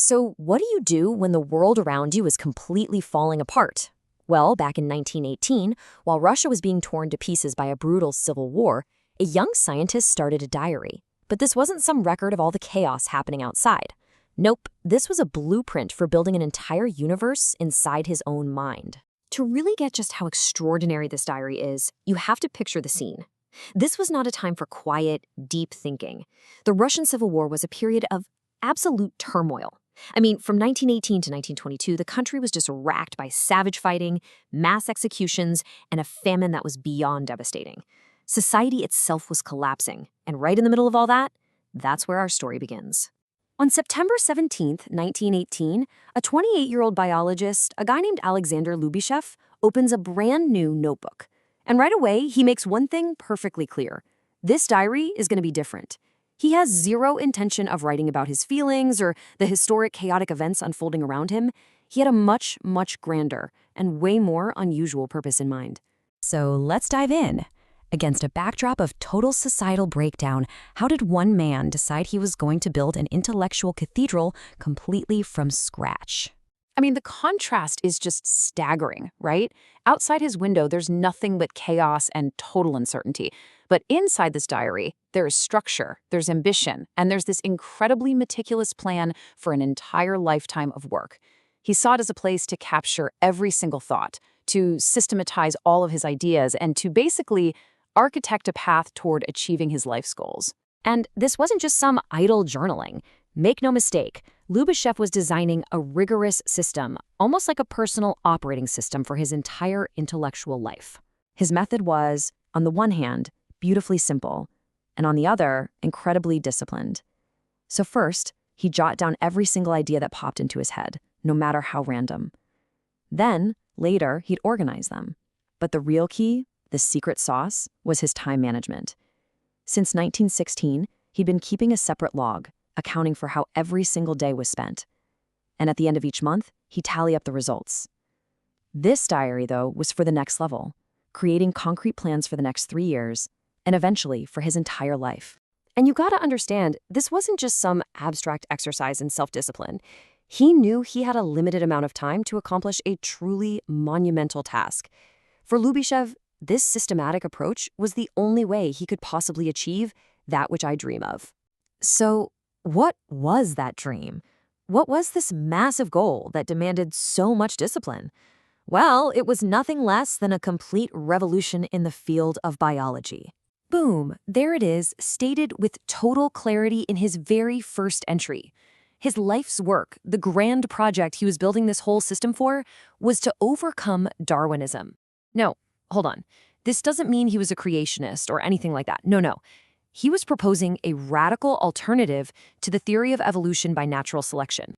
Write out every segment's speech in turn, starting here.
So, what do you do when the world around you is completely falling apart? Well, back in 1918, while Russia was being torn to pieces by a brutal civil war, a young scientist started a diary. But this wasn't some record of all the chaos happening outside. Nope, this was a blueprint for building an entire universe inside his own mind. To really get just how extraordinary this diary is, you have to picture the scene. This was not a time for quiet, deep thinking. The Russian Civil War was a period of absolute turmoil. I mean, from 1918 to 1922, the country was just racked by savage fighting, mass executions, and a famine that was beyond devastating. Society itself was collapsing, and right in the middle of all that, that's where our story begins. On September 17th, 1918, a 28-year-old biologist, a guy named Alexander Lubishev, opens a brand new notebook. And right away, he makes one thing perfectly clear. This diary is going to be different. He has zero intention of writing about his feelings or the historic, chaotic events unfolding around him. He had a much, much grander and way more unusual purpose in mind. So let's dive in. Against a backdrop of total societal breakdown, how did one man decide he was going to build an intellectual cathedral completely from scratch? I mean, the contrast is just staggering, right? Outside his window, there's nothing but chaos and total uncertainty. But inside this diary, there is structure, there's ambition, and there's this incredibly meticulous plan for an entire lifetime of work. He saw it as a place to capture every single thought, to systematize all of his ideas, and to basically architect a path toward achieving his life's goals. And this wasn't just some idle journaling. Make no mistake, Lubishev was designing a rigorous system, almost like a personal operating system for his entire intellectual life. His method was, on the one hand, beautifully simple, and on the other, incredibly disciplined. So first, he jotted down every single idea that popped into his head, no matter how random. Then, later, he'd organize them. But the real key, the secret sauce, was his time management. Since 1916, he'd been keeping a separate log, accounting for how every single day was spent. And at the end of each month, he'd tally up the results. This diary, though, was for the next level, creating concrete plans for the next 3 years, and eventually for his entire life. And you gotta understand, this wasn't just some abstract exercise in self-discipline. He knew he had a limited amount of time to accomplish a truly monumental task. For Lubishev, this systematic approach was the only way he could possibly achieve that which I dream of. So, what was that dream? What was this massive goal that demanded so much discipline? Well, it was nothing less than a complete revolution in the field of biology. Boom, there it is, stated with total clarity in his very first entry. His life's work, the grand project he was building this whole system for, was to overcome Darwinism. No, hold on. This doesn't mean he was a creationist or anything like that. No. He was proposing a radical alternative to the theory of evolution by natural selection.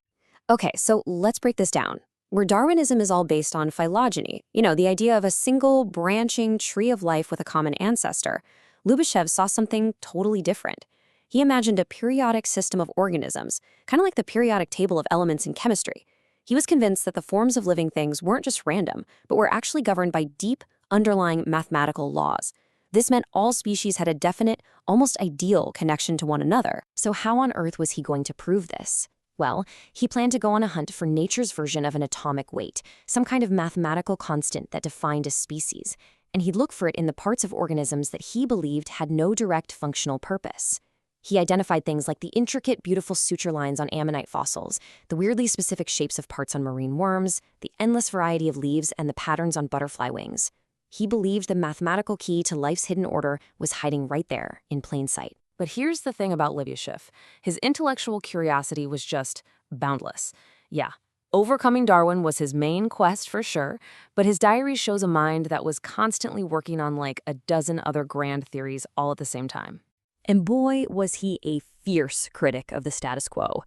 Okay, so let's break this down. Where Darwinism is all based on phylogeny, the idea of a single branching tree of life with a common ancestor, Lubishev saw something totally different. He imagined a periodic system of organisms, kind of like the periodic table of elements in chemistry. He was convinced that the forms of living things weren't just random, but were actually governed by deep, underlying mathematical laws. This meant all species had a definite, almost ideal connection to one another. So how on earth was he going to prove this? Well, he planned to go on a hunt for nature's version of an atomic weight, some kind of mathematical constant that defined a species, and he'd look for it in the parts of organisms that he believed had no direct functional purpose. He identified things like the intricate, beautiful suture lines on ammonite fossils, the weirdly specific shapes of parts on marine worms, the endless variety of leaves, and the patterns on butterfly wings. He believed the mathematical key to life's hidden order was hiding right there, in plain sight. But here's the thing about Lubishev. His intellectual curiosity was just boundless. Yeah, overcoming Darwin was his main quest for sure, but his diary shows a mind that was constantly working on like a dozen other grand theories all at the same time. And boy, was he a fierce critic of the status quo.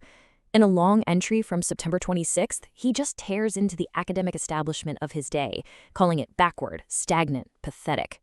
In a long entry from September 26th, he just tears into the academic establishment of his day, calling it backward, stagnant, pathetic.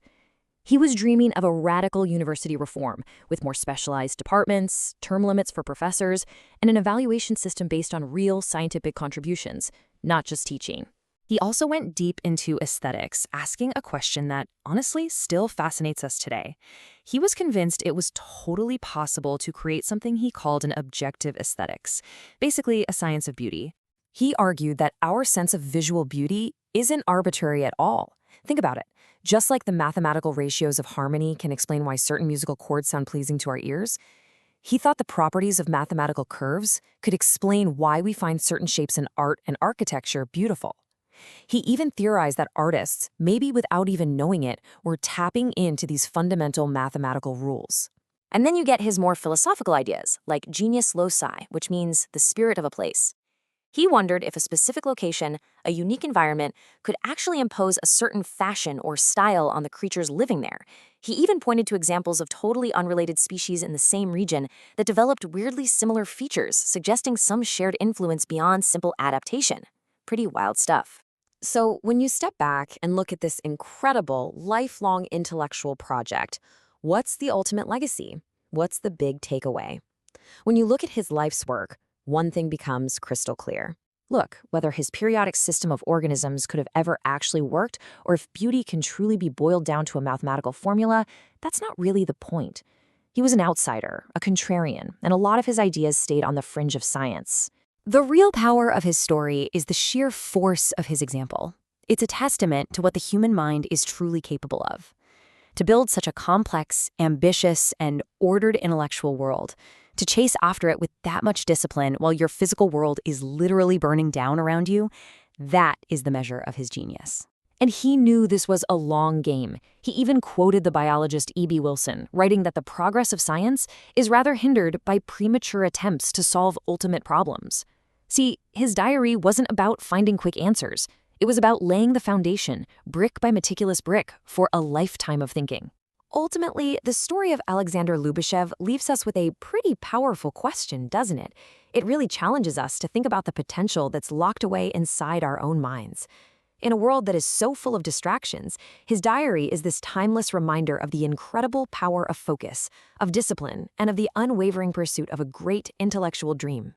He was dreaming of a radical university reform with more specialized departments, term limits for professors, and an evaluation system based on real scientific contributions, not just teaching. He also went deep into aesthetics, asking a question that honestly still fascinates us today. He was convinced it was totally possible to create something he called an objective aesthetics, basically a science of beauty. He argued that our sense of visual beauty isn't arbitrary at all. Think about it. Just like the mathematical ratios of harmony can explain why certain musical chords sound pleasing to our ears, he thought the properties of mathematical curves could explain why we find certain shapes in art and architecture beautiful. He even theorized that artists, maybe without even knowing it, were tapping into these fundamental mathematical rules. And then you get his more philosophical ideas, like genius loci, which means the spirit of a place. He wondered if a specific location, a unique environment, could actually impose a certain fashion or style on the creatures living there. He even pointed to examples of totally unrelated species in the same region that developed weirdly similar features, suggesting some shared influence beyond simple adaptation. Pretty wild stuff. So, when you step back and look at this incredible, lifelong intellectual project, what's the ultimate legacy? What's the big takeaway? When you look at his life's work, one thing becomes crystal clear. Look, whether his periodic system of organisms could have ever actually worked, or if beauty can truly be boiled down to a mathematical formula, that's not really the point. He was an outsider, a contrarian, and a lot of his ideas stayed on the fringe of science. The real power of his story is the sheer force of his example. It's a testament to what the human mind is truly capable of. To build such a complex, ambitious, and ordered intellectual world, to chase after it with that much discipline while your physical world is literally burning down around you, that is the measure of his genius. And he knew this was a long game. He even quoted the biologist E.B. Wilson, writing that the progress of science is rather hindered by premature attempts to solve ultimate problems. See, his diary wasn't about finding quick answers. It was about laying the foundation, brick by meticulous brick, for a lifetime of thinking. Ultimately, the story of Alexander Lubashev leaves us with a pretty powerful question, doesn't it? It really challenges us to think about the potential that's locked away inside our own minds. In a world that is so full of distractions, his diary is this timeless reminder of the incredible power of focus, of discipline, and of the unwavering pursuit of a great intellectual dream.